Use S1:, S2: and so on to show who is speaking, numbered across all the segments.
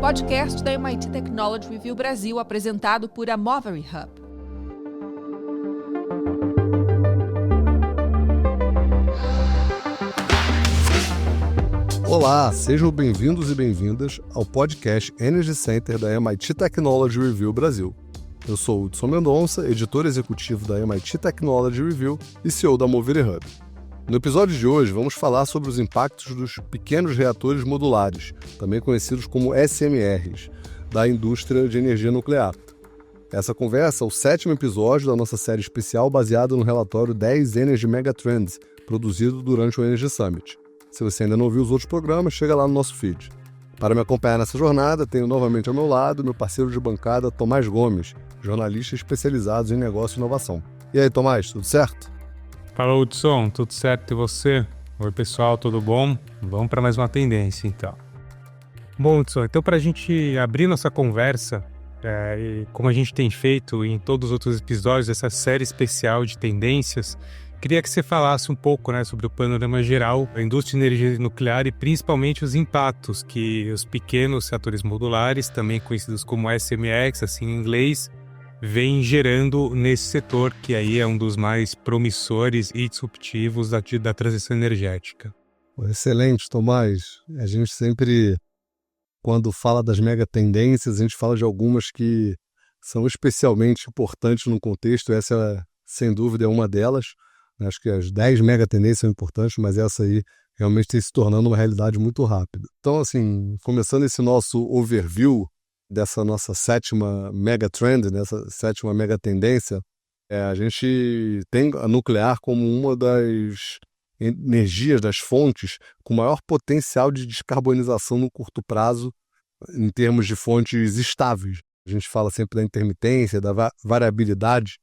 S1: podcast da MIT Technology Review Brasil, apresentado por a Movery Hub.
S2: Olá, sejam bem-vindos e bem-vindas ao podcast Energy Center da MIT Technology Review Brasil. Eu sou o Hudson Mendonça, editor executivo da MIT Technology Review e CEO da Movery Hub. No episódio de hoje, vamos falar sobre os impactos dos pequenos reatores modulares, também conhecidos como SMRs, da indústria de energia nuclear. Essa conversa é o 7º episódio da nossa série especial baseada no relatório 10 Energy Megatrends, produzido durante o Energy Summit. Se você ainda não viu os outros programas, chega lá no nosso feed. Para me acompanhar nessa jornada, tenho novamente ao meu lado meu parceiro de bancada, Tomás Gomes, jornalista especializado em negócio e inovação. E aí, Tomás, tudo certo?
S3: Fala, Hudson, tudo certo e você? Oi, pessoal, tudo bom? Vamos para mais uma tendência, então. Bom, Hudson, então para a gente abrir nossa conversa, e como a gente tem feito em todos os outros episódios dessa série especial de tendências, queria que você falasse um pouco, sobre o panorama geral da indústria de energia nuclear e principalmente os impactos que os pequenos reatores modulares, também conhecidos como SMRs, assim em inglês, vem gerando nesse setor, que aí é um dos mais promissores e disruptivos da transição energética.
S2: Excelente, Tomás. A gente sempre, quando fala das mega tendências, a gente fala de algumas que são especialmente importantes no contexto. Essa, sem dúvida, é uma delas. Acho que as 10 mega tendências são importantes, mas essa aí realmente tem se tornando uma realidade muito rápida. Então, assim, começando esse nosso overview dessa nossa 7ª mega trend, dessa 7ª mega tendência, a gente tem a nuclear como uma das energias, das fontes com maior potencial de descarbonização no curto prazo em termos de fontes estáveis. A gente fala sempre da intermitência, da variabilidade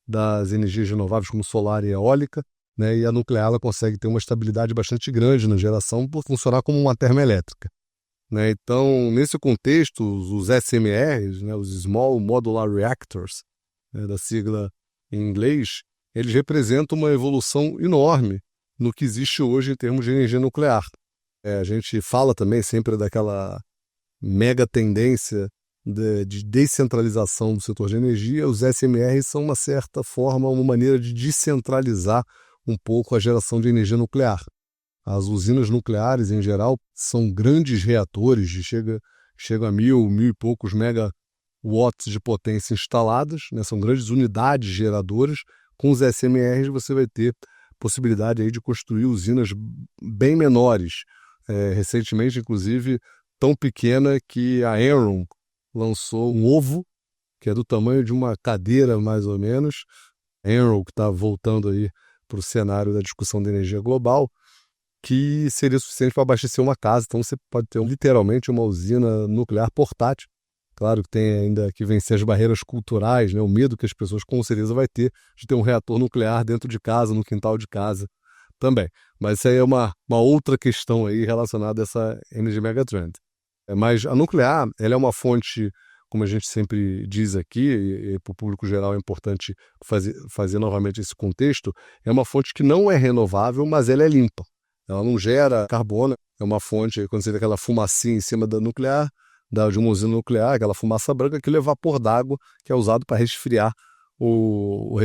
S2: das energias renováveis como solar e eólica, e a nuclear ela consegue ter uma estabilidade bastante grande na geração por funcionar como uma termoelétrica. Então, nesse contexto, os SMRs, os Small Modular Reactors, da sigla em inglês, eles representam uma evolução enorme no que existe hoje em termos de energia nuclear. A gente fala também sempre daquela mega tendência de descentralização do setor de energia. Os SMRs são, uma certa forma, uma maneira de descentralizar um pouco a geração de energia nuclear. As usinas nucleares, em geral, são grandes reatores, chega a 1.000 e poucos megawatts de potência instaladas, são grandes unidades geradoras. Com os SMRs você vai ter possibilidade aí de construir usinas bem menores. Recentemente, inclusive, tão pequena que a Enron lançou um ovo, que é do tamanho de uma cadeira, mais ou menos. A Enron, que está voltando aí para o cenário da discussão da energia global, que seria suficiente para abastecer uma casa. Então você pode ter literalmente uma usina nuclear portátil. Claro que tem ainda que vencer as barreiras culturais, o medo que as pessoas com certeza vai ter de ter um reator nuclear dentro de casa, no quintal de casa também. Mas isso aí é uma outra questão aí relacionada a essa Energy Megatrend. Mas a nuclear, ela é uma fonte, como a gente sempre diz aqui, e para o público geral é importante fazer novamente esse contexto, é uma fonte que não é renovável, mas ela é limpa. Ela não gera carbono, é uma fonte, quando você vê aquela fumacinha em cima da nuclear, de uma usina nuclear, aquela fumaça branca, aquilo é vapor d'água que é usado para resfriar o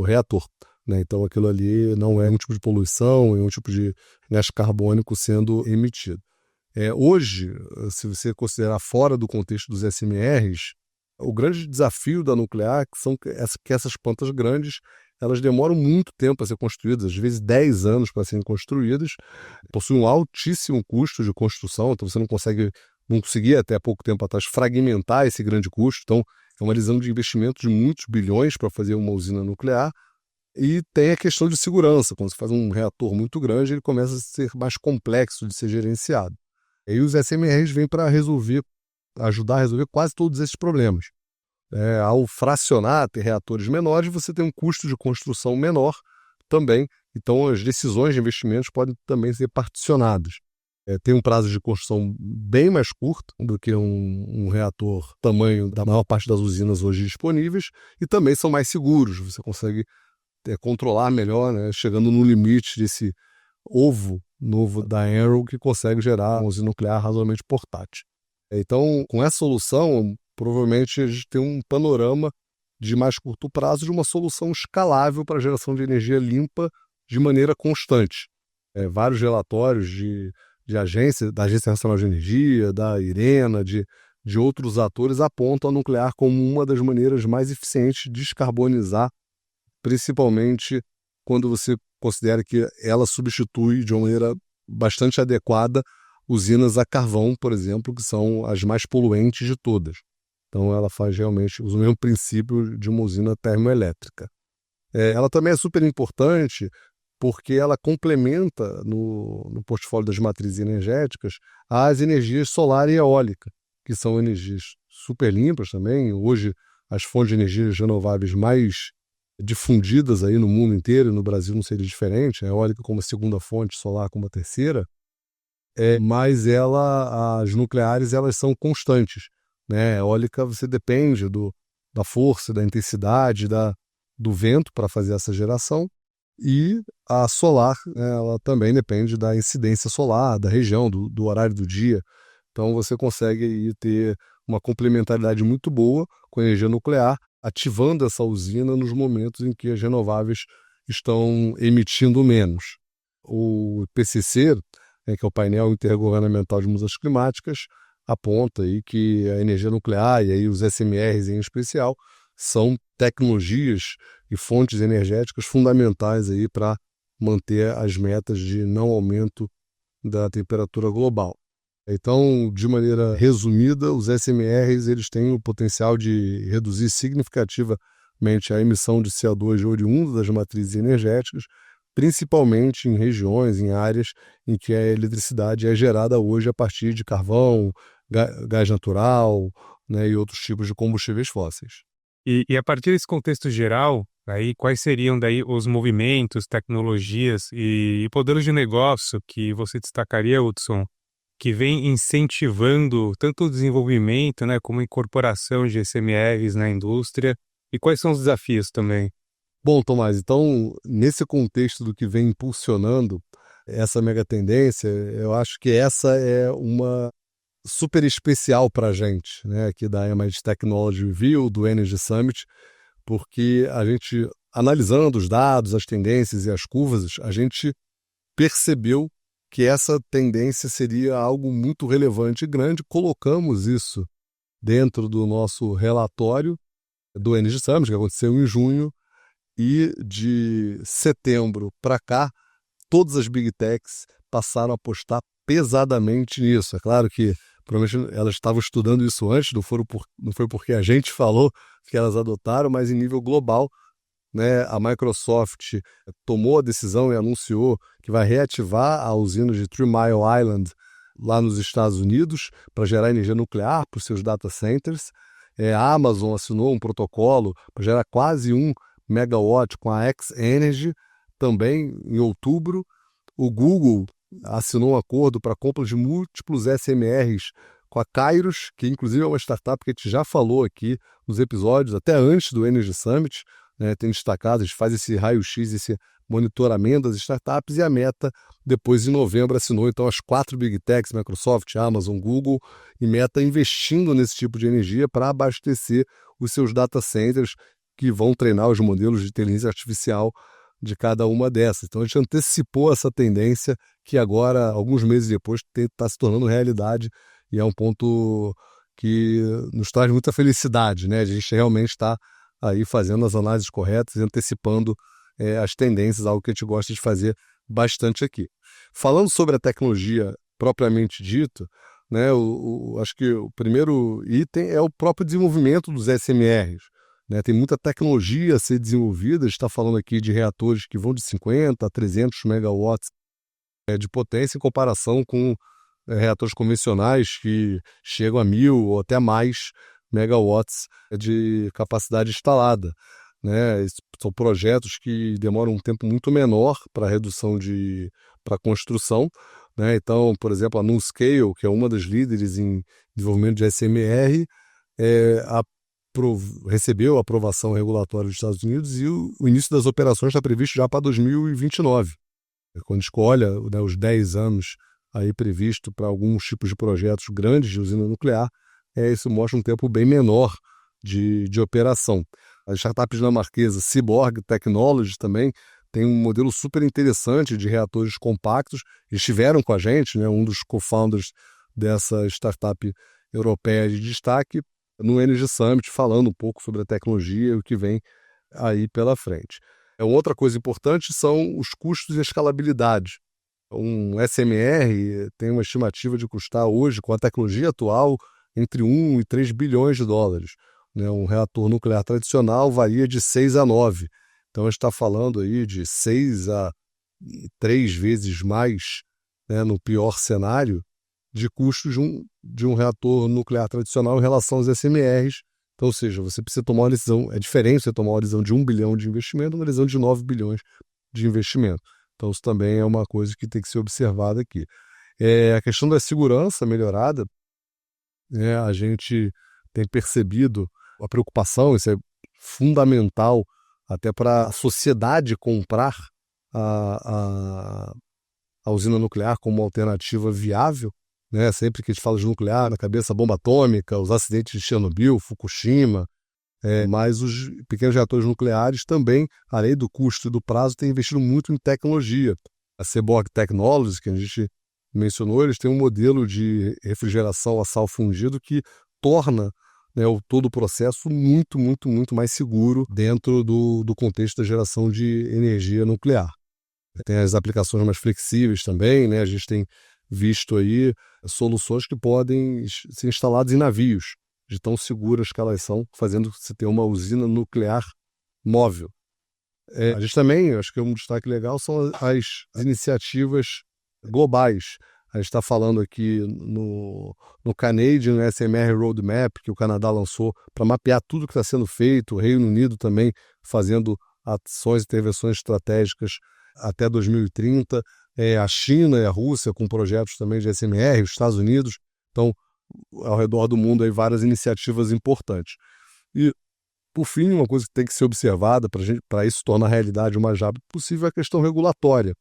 S2: reator. Então aquilo ali não é um tipo de poluição, é um tipo de gás carbônico sendo emitido. Hoje, se você considerar fora do contexto dos SMRs, o grande desafio da nuclear são que essas plantas grandes elas demoram muito tempo a ser construídas, às vezes 10 anos para serem construídas, possuem um altíssimo custo de construção, então você não conseguia até há pouco tempo atrás fragmentar esse grande custo, então é uma decisão de investimento de muitos bilhões para fazer uma usina nuclear. E tem a questão de segurança, quando você faz um reator muito grande, ele começa a ser mais complexo de ser gerenciado. E os SMRs vêm para ajudar a resolver quase todos esses problemas. Ao fracionar, ter reatores menores, você tem um custo de construção menor também, então as decisões de investimentos podem também ser particionadas. Tem um prazo de construção bem mais curto do que um reator tamanho da maior parte das usinas hoje disponíveis, e também são mais seguros, você consegue controlar melhor, chegando no limite desse ovo novo da Enron que consegue gerar uma usina nuclear razoavelmente portátil. Então, com essa solução, provavelmente a gente tem um panorama de mais curto prazo de uma solução escalável para a geração de energia limpa de maneira constante. Vários relatórios da Agência Nacional de Energia, da IRENA, de outros atores apontam a nuclear como uma das maneiras mais eficientes de descarbonizar, principalmente quando você considera que ela substitui de uma maneira bastante adequada usinas a carvão, por exemplo, que são as mais poluentes de todas. Então ela faz realmente usa o mesmo princípio de uma usina termoelétrica. Ela também é super importante porque ela complementa no portfólio das matrizes energéticas as energias solar e eólica, que são energias super limpas também. Hoje, as fontes de energias renováveis mais difundidas aí no mundo inteiro, e no Brasil não seria diferente, a eólica como a segunda fonte, solar como a terceira, mas as nucleares elas são constantes. Né? A eólica você depende da força, da intensidade, do vento para fazer essa geração, e a solar, ela também depende da incidência solar, da região, do horário do dia. Então você consegue aí ter uma complementaridade muito boa com a energia nuclear, ativando essa usina nos momentos em que as renováveis estão emitindo menos. O IPCC, que é o painel intergovernamental de mudanças climáticas, aponta aí que a energia nuclear e aí os SMRs em especial são tecnologias e fontes energéticas fundamentais aí para manter as metas de não aumento da temperatura global. Então, de maneira resumida, os SMRs eles têm o potencial de reduzir significativamente a emissão de CO2 oriundo das matrizes energéticas, principalmente em regiões, em áreas em que a eletricidade é gerada hoje a partir de carvão, gás natural, né, e outros tipos de combustíveis fósseis.
S3: E a partir desse contexto geral, aí, quais seriam daí os movimentos, tecnologias e modelos de negócio que você destacaria, Hudson, que vem incentivando tanto o desenvolvimento, né, como a incorporação de SMRs na indústria, e quais são os desafios também?
S2: Bom, Tomás, então, nesse contexto do que vem impulsionando essa mega tendência, eu acho que essa é uma super especial para a gente, né, aqui da MIT Technology Review, do Energy Summit, porque a gente, analisando os dados, as tendências e as curvas, a gente percebeu que essa tendência seria algo muito relevante e grande. Colocamos isso dentro do nosso relatório do Energy Summit, que aconteceu em junho, e de setembro para cá, todas as Big Techs passaram a apostar pesadamente nisso. É claro que provavelmente elas estavam estudando isso antes, não foi porque a gente falou que elas adotaram, mas em nível global, né, a Microsoft tomou a decisão e anunciou que vai reativar a usina de 3 Mile Island lá nos Estados Unidos para gerar energia nuclear para os seus data centers. A Amazon assinou um protocolo para gerar quase 1 megawatt com a X-Energy também em outubro. O Google assinou um acordo para compra de múltiplos SMRs com a Kairos, que inclusive é uma startup que a gente já falou aqui nos episódios, até antes do Energy Summit, né, tem destacado, a gente faz esse raio-x, esse monitoramento das startups, e a Meta, depois em novembro, assinou então as 4 Big Techs, Microsoft, Amazon, Google, e Meta investindo nesse tipo de energia para abastecer os seus data centers que vão treinar os modelos de inteligência artificial de cada uma dessas. Então a gente antecipou essa tendência que agora, alguns meses depois, está se tornando realidade, e é um ponto que nos traz muita felicidade, né? A gente realmente está aí fazendo as análises corretas e antecipando as tendências, algo que a gente gosta de fazer bastante aqui. Falando sobre a tecnologia propriamente dito, né, acho que o primeiro item é o próprio desenvolvimento dos SMRs. Né? Tem muita tecnologia a ser desenvolvida, a gente está falando aqui de reatores que vão de 50 a 300 megawatts de potência em comparação com reatores convencionais que chegam a 1.000 ou até mais megawatts de capacidade instalada. Né? São projetos que demoram um tempo muito menor para redução para construção. Né? Então, por exemplo, a NuScale, que é uma das líderes em desenvolvimento de SMR, recebeu a aprovação regulatória dos Estados Unidos, e o início das operações está previsto já para 2029. Quando escolhe, né, os 10 anos aí previsto para alguns tipos de projetos grandes de usina nuclear, isso mostra um tempo bem menor de operação. A startup dinamarquesa Seaborg Technologies também tem um modelo super interessante de reatores compactos. Eles estiveram com a gente, né, um dos co-founders dessa startup europeia de destaque, no Energy Summit, falando um pouco sobre a tecnologia e o que vem aí pela frente. Outra coisa importante são os custos e a escalabilidade. Um SMR tem uma estimativa de custar hoje, com a tecnologia atual, entre 1 e 3 bilhões de dólares. Né? Um reator nuclear tradicional varia de 6 a 9. Então, a gente está falando aí de 6 a 3 vezes mais, né, no pior cenário, de custos de um reator nuclear tradicional em relação aos SMRs. Então, ou seja, você precisa tomar uma decisão, é diferente você tomar uma decisão de 1 bilhão de investimento uma decisão de 9 bilhões de investimento. Então, isso também é uma coisa que tem que ser observada aqui. A questão da segurança melhorada, né, a gente tem percebido a preocupação, isso é fundamental até para a sociedade comprar a usina nuclear como alternativa viável, né? Sempre que a gente fala de nuclear, na cabeça a bomba atômica, os acidentes de Chernobyl, Fukushima, mas os pequenos reatores nucleares também, além do custo e do prazo, têm investido muito em tecnologia. A Seaborg Technologies, que a gente mencionou, eles têm um modelo de refrigeração a sal fundido que torna, né, todo o processo muito, muito, muito mais seguro dentro do contexto da geração de energia nuclear. Tem as aplicações mais flexíveis também, né? A gente tem visto aí soluções que podem ser instaladas em navios, de tão seguras que elas são, fazendo você ter uma usina nuclear móvel. A gente também, acho que um destaque legal são as iniciativas globais. A gente está falando aqui no Canadian SMR Roadmap, que o Canadá lançou para mapear tudo que está sendo feito, o Reino Unido também fazendo ações e intervenções estratégicas até 2030, a China e a Rússia com projetos também de SMR, os Estados Unidos. Então, ao redor do mundo, aí, várias iniciativas importantes. E, por fim, uma coisa que tem que ser observada para isso tornar realidade o mais rápido possível é a questão regulatória.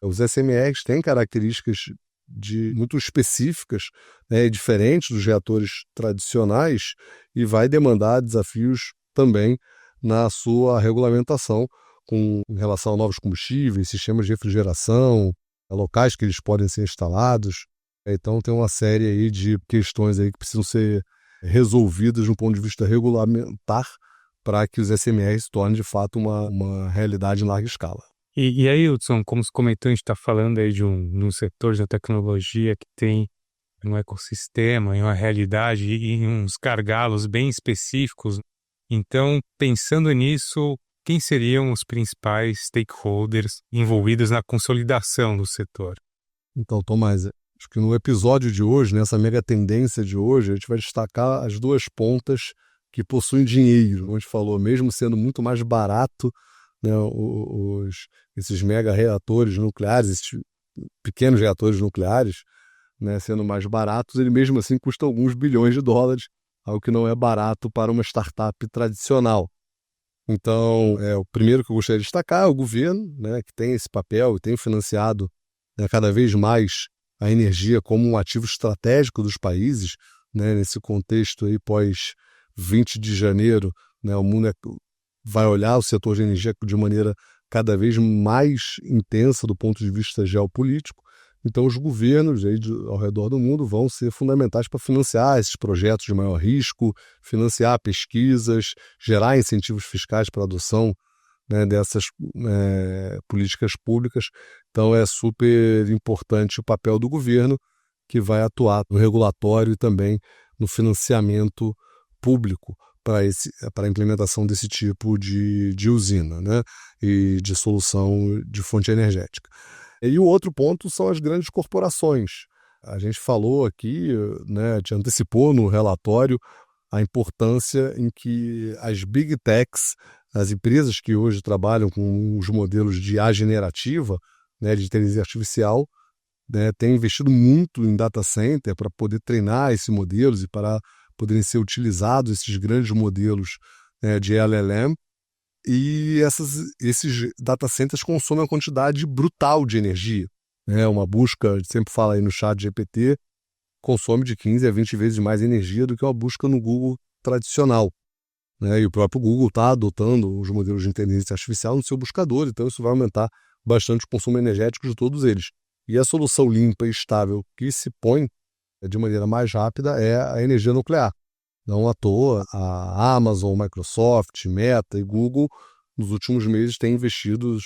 S2: Os SMRs têm características muito específicas, né, diferentes dos reatores tradicionais, e vai demandar desafios também na sua regulamentação em relação a novos combustíveis, sistemas de refrigeração, locais que eles podem ser instalados. Então tem uma série aí de questões aí que precisam ser resolvidas do ponto de vista regulamentar para que os SMRs se tornem de fato uma realidade em larga escala.
S3: E aí, Hudson, como você comentou, a gente está falando aí de um setor da tecnologia que tem um ecossistema, uma realidade e uns gargalos bem específicos. Então, pensando nisso, quem seriam os principais stakeholders envolvidos na consolidação do setor?
S2: Então, Tomás, acho que no episódio de hoje, nessa mega tendência de hoje, a gente vai destacar as duas pontas que possuem dinheiro. Como a gente falou, mesmo sendo muito mais barato, né, esses mega reatores nucleares, esses pequenos reatores nucleares, né, sendo mais baratos, ele mesmo assim custa alguns bilhões de dólares, algo que não é barato para uma startup tradicional. Então, o primeiro que eu gostaria de destacar é o governo, né, que tem esse papel e tem financiado, né, cada vez mais a energia como um ativo estratégico dos países, né, nesse contexto aí pós 20 de janeiro, né, o mundo vai olhar o setor de energia de maneira cada vez mais intensa do ponto de vista geopolítico. Então, os governos aí ao redor do mundo vão ser fundamentais para financiar esses projetos de maior risco, financiar pesquisas, gerar incentivos fiscais para a adoção, né, dessas políticas públicas. Então, é super importante o papel do governo, que vai atuar no regulatório e também no financiamento público para a implementação desse tipo de usina, né, e de solução de fonte energética. E o outro ponto são as grandes corporações. A gente falou aqui, né, te antecipou no relatório a importância em que as big techs, as empresas que hoje trabalham com os modelos de IA generativa, né, de inteligência artificial, né, têm investido muito em data center para poder treinar esses modelos e para poderem ser utilizados esses grandes modelos, né, de LLM. E esses data centers consomem uma quantidade brutal de energia. né? Uma busca, a gente sempre fala aí no chat GPT, consome de 15 a 20 vezes mais energia do que uma busca no Google tradicional, né? E o próprio Google está adotando os modelos de inteligência artificial no seu buscador, então isso vai aumentar bastante o consumo energético de todos eles. E a solução limpa e estável que se põe de maneira mais rápida é a energia nuclear. Não à toa, a Amazon, Microsoft, Meta e Google, nos últimos meses, têm investido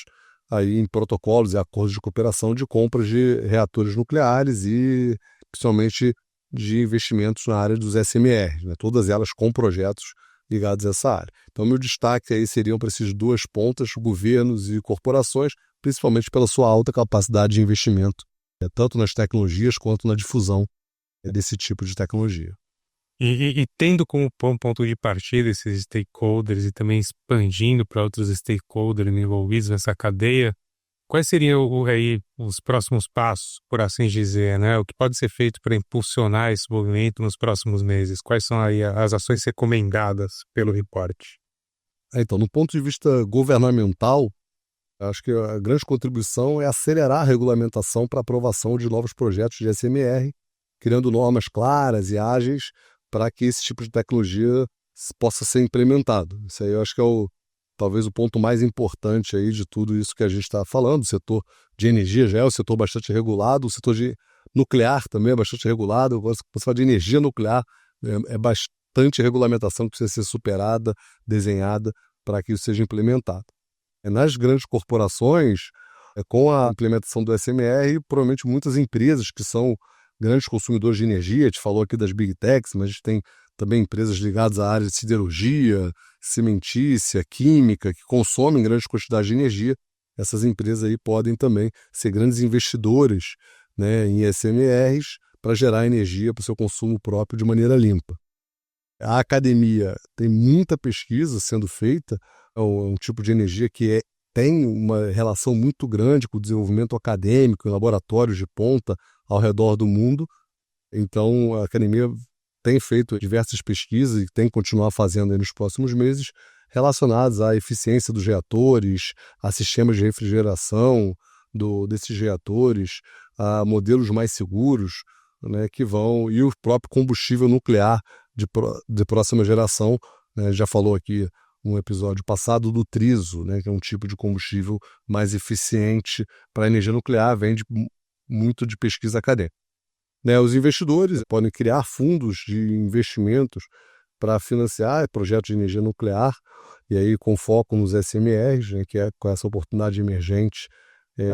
S2: aí em protocolos e acordos de cooperação de compras de reatores nucleares e, principalmente, de investimentos na área dos SMRs, né? Todas elas com projetos ligados a essa área. Então, meu destaque aí seriam para essas duas pontas, governos e corporações, principalmente pela sua alta capacidade de investimento, tanto nas tecnologias quanto na difusão desse tipo de tecnologia.
S3: E tendo como ponto de partida esses stakeholders e também expandindo para outros stakeholders envolvidos nessa cadeia, quais seriam aí os próximos passos, por assim dizer, né? O que pode ser feito para impulsionar esse movimento nos próximos meses? Quais são aí as ações recomendadas pelo reporte?
S2: Então, no ponto de vista governamental, acho que a grande contribuição é acelerar a regulamentação para aprovação de novos projetos de SMR, criando normas claras e ágeis para que esse tipo de tecnologia possa ser implementado. Isso aí eu acho que é talvez o ponto mais importante aí de tudo isso que a gente está falando. O setor de energia já é um setor bastante regulado, o setor de nuclear também é bastante regulado. Quando você fala de energia nuclear, é bastante regulamentação que precisa ser superada, desenhada para que isso seja implementado. Nas grandes corporações, com a implementação do SMR, provavelmente muitas empresas que são grandes consumidores de energia, a gente falou aqui das Big Techs, mas a gente tem também empresas ligadas à área de siderurgia, cimentícia, química, que consomem grandes quantidades de energia. Essas empresas aí podem também ser grandes investidores, né, em SMRs para gerar energia para o seu consumo próprio de maneira limpa. A academia tem muita pesquisa sendo feita, é um tipo de energia que tem uma relação muito grande com o desenvolvimento acadêmico em laboratórios de ponta ao redor do mundo. Então, a academia tem feito diversas pesquisas e tem que continuar fazendo aí nos próximos meses relacionadas à eficiência dos reatores, a sistemas de refrigeração desses reatores, a modelos mais seguros, né, que vão, e o próprio combustível nuclear de próxima geração, né? Já falou aqui no episódio passado do triso, né, que é um tipo de combustível mais eficiente para a energia nuclear, vem muito de pesquisa acadêmica. Né, os investidores podem criar fundos de investimentos para financiar projetos de energia nuclear, e aí com foco nos SMRs, né, que é com essa oportunidade emergente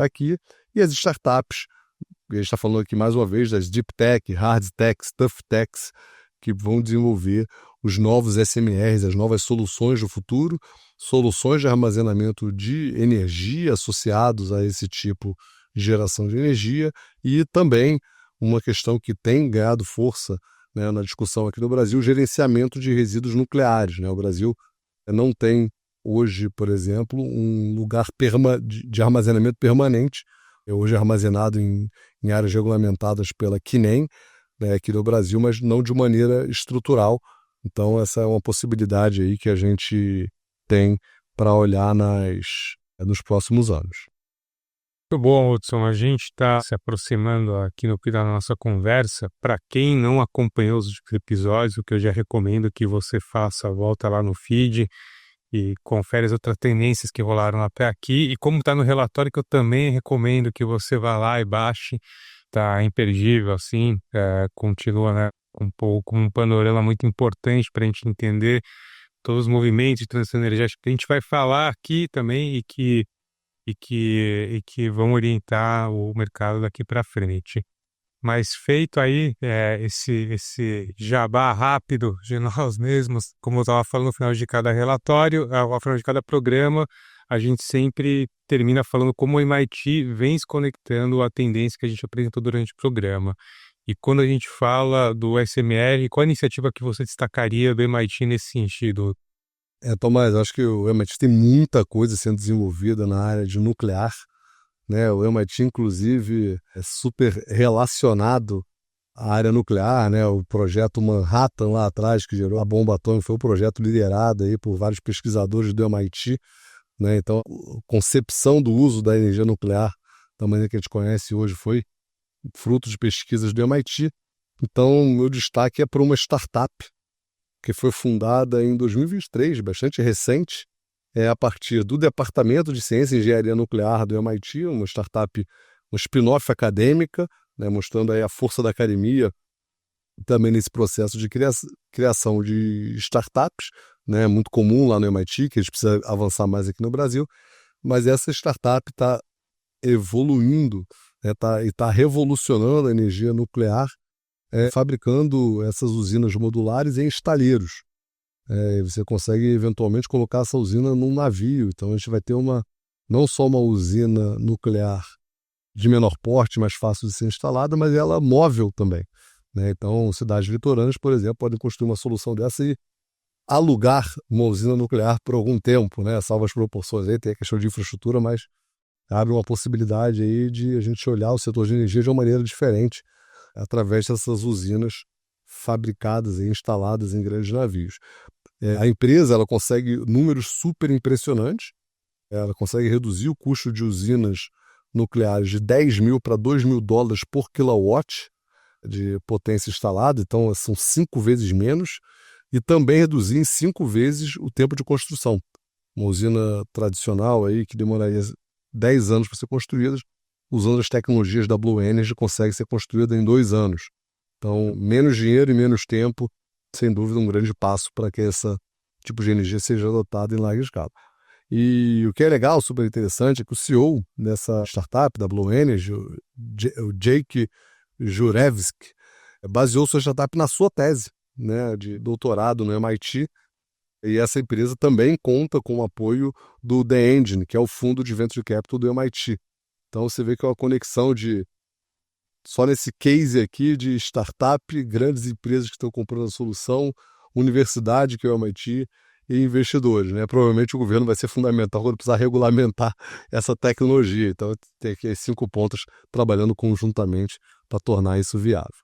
S2: aqui, e as startups, a gente está falando aqui mais uma vez das Deep Tech, Hard Techs, Tough Techs, que vão desenvolver os novos SMRs, as novas soluções do futuro, soluções de armazenamento de energia associados a esse tipo de geração de energia, e também uma questão que tem ganhado força, né, na discussão aqui no Brasil, o gerenciamento de resíduos nucleares, né? O Brasil não tem hoje, por exemplo, um lugar de armazenamento permanente, hoje armazenado em áreas regulamentadas pela CNEM, né, aqui no Brasil, mas não de maneira estrutural. Então, essa é uma possibilidade aí que a gente tem para olhar nos próximos anos.
S3: Muito bom, Hudson. A gente está se aproximando aqui no fim da nossa conversa. Para quem não acompanhou os episódios, o que eu já recomendo que você faça, volta lá no feed e confere as outras tendências que rolaram até aqui. E como está no relatório, que eu também recomendo que você vá lá e baixe, tá imperdível, assim, continua, né, com um panorama muito importante para a gente entender todos os movimentos de transição energética que a gente vai falar aqui também e que vão orientar o mercado daqui para frente. Mas feito aí esse jabá rápido de nós mesmos, como eu estava falando no final de cada relatório, ao final de cada programa, a gente sempre termina falando como o MIT vem se conectando à tendência que a gente apresentou durante o programa. E quando a gente fala do SMR, qual a iniciativa que você destacaria do MIT nesse sentido?
S2: Tomás, acho que o MIT tem muita coisa sendo desenvolvida na área de nuclear, né? O MIT, inclusive, é super relacionado à área nuclear, né? O projeto Manhattan lá atrás, que gerou a bomba atômica, foi um projeto liderado aí por vários pesquisadores do MIT, né? Então, a concepção do uso da energia nuclear da maneira que a gente conhece hoje foi fruto de pesquisas do MIT. Então, meu destaque é para uma startup que foi fundada em 2023, bastante recente, a partir do Departamento de Ciência e Engenharia Nuclear do MIT, uma startup, uma spin-off acadêmica, né, mostrando aí a força da academia também nesse processo de criação de startups, né, muito comum lá no MIT, que a gente precisa avançar mais aqui no Brasil, mas essa startup está evoluindo, né, e está revolucionando a energia nuclear, fabricando essas usinas modulares em estaleiros. Você consegue eventualmente colocar essa usina num navio, então a gente vai ter não só uma usina nuclear de menor porte, mais fácil de ser instalada, mas ela móvel também, né? Então, cidades litorâneas, por exemplo, podem construir uma solução dessa e alugar uma usina nuclear por algum tempo, né? Salvo as proporções aí, tem a questão de infraestrutura, mas abre uma possibilidade aí de a gente olhar o setor de energia de uma maneira diferente através dessas usinas fabricadas e instaladas em grandes navios. A empresa ela consegue números super impressionantes, ela consegue reduzir o custo de usinas nucleares de 10 mil para 2 mil dólares por quilowatt de potência instalada, então são 5 vezes menos, e também reduzir em 5 vezes o tempo de construção. Uma usina tradicional aí que demoraria 10 anos para ser construída, usando as tecnologias da Blue Energy, consegue ser construída em 2 anos. Então, menos dinheiro e menos tempo, sem dúvida um grande passo para que esse tipo de energia seja adotado em larga escala. E o que é legal, super interessante, é que o CEO dessa startup, da Blue Energy, o Jake Jurevski, baseou sua startup na sua tese, né, de doutorado no MIT, e essa empresa também conta com o apoio do The Engine, que é o fundo de venture capital do MIT. Então você vê que é uma conexão só nesse case aqui de startup, grandes empresas que estão comprando a solução, universidade, que é o MIT, e investidores, né? Provavelmente o governo vai ser fundamental quando precisar regulamentar essa tecnologia. Então tem aqui as 5 pontas trabalhando conjuntamente para tornar isso viável.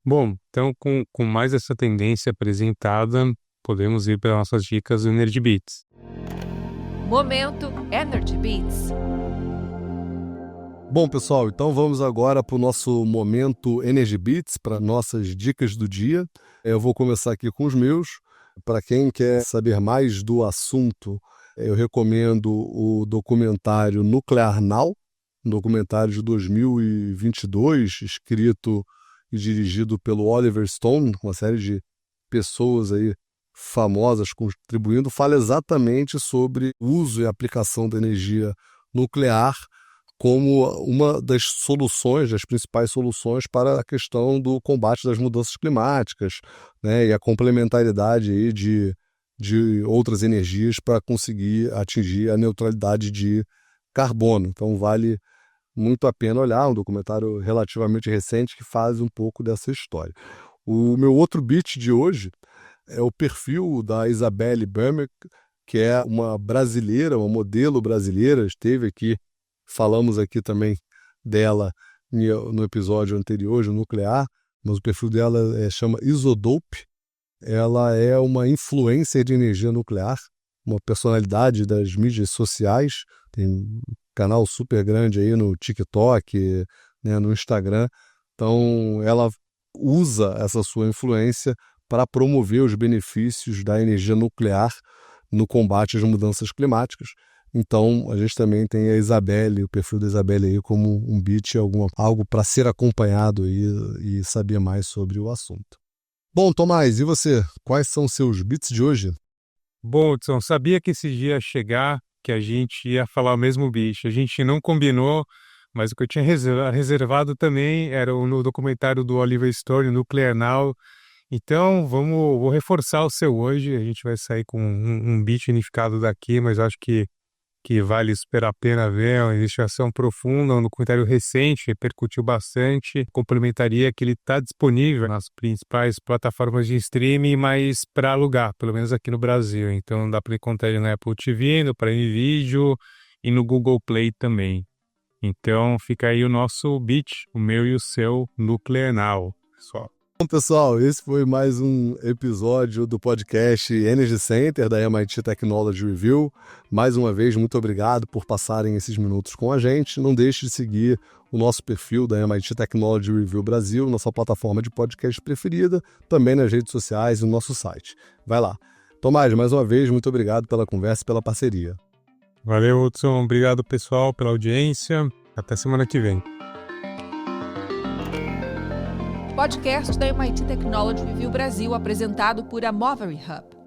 S3: Bom, então com mais essa tendência apresentada, podemos ir para nossas dicas do Energy Beats.
S1: Momento Energy Beats.
S2: Bom, pessoal, então vamos agora para o nosso momento Energy Beats, para nossas dicas do dia. Eu vou começar aqui com os meus. Para quem quer saber mais do assunto, eu recomendo o documentário Nuclear Now, um documentário de 2022, escrito e dirigido pelo Oliver Stone, uma série de pessoas aí famosas contribuindo, fala exatamente sobre o uso e aplicação da energia nuclear como uma das soluções, das principais soluções para a questão do combate das mudanças climáticas, né, e a complementaridade aí de outras energias para conseguir atingir a neutralidade de carbono. Então vale muito a pena olhar, um documentário relativamente recente que faz um pouco dessa história. O meu outro beat de hoje é o perfil da Isabelle Burmek, que é uma brasileira, uma modelo brasileira, esteve aqui, falamos aqui também dela no episódio anterior, o nuclear, mas o perfil dela chama Isodope. Ela é uma influencer de energia nuclear, uma personalidade das mídias sociais, tem um canal super grande aí no TikTok, né, no Instagram. Então ela usa essa sua influência para promover os benefícios da energia nuclear no combate às mudanças climáticas. Então, a gente também tem a Isabelle, o perfil da Isabelle aí como um beat, algo para ser acompanhado e saber mais sobre o assunto. Bom, Tomás, e você? Quais são os seus beats de hoje?
S3: Bom, Hudson, sabia que esse dia ia chegar, que a gente ia falar o mesmo beat. A gente não combinou, mas o que eu tinha reservado também era no documentário do Oliver Stone, Nuclear Now. Então, vou reforçar o seu hoje. A gente vai sair com um beat unificado daqui, mas acho que vale super a pena ver. É uma investigação profunda, um documentário recente, repercutiu bastante. Complementaria que ele está disponível nas principais plataformas de streaming, mas para alugar, pelo menos aqui no Brasil. Então, dá para encontrar ele na Apple TV, no Prime Video e no Google Play também. Então, fica aí o nosso beat, o meu e o seu Nuclear Now, pessoal.
S2: Bom, pessoal, esse foi mais um episódio do podcast Energy Center da MIT Technology Review. Mais uma vez, muito obrigado por passarem esses minutos com a gente. Não deixe de seguir o nosso perfil da MIT Technology Review Brasil, nossa plataforma de podcast preferida, também nas redes sociais e no nosso site. Vai lá. Tomás, mais uma vez, muito obrigado pela conversa e pela parceria.
S3: Valeu, Hudson. Obrigado, pessoal, pela audiência. Até semana que vem.
S1: Podcast da MIT Technology Review Brasil, apresentado por Amovery Hub.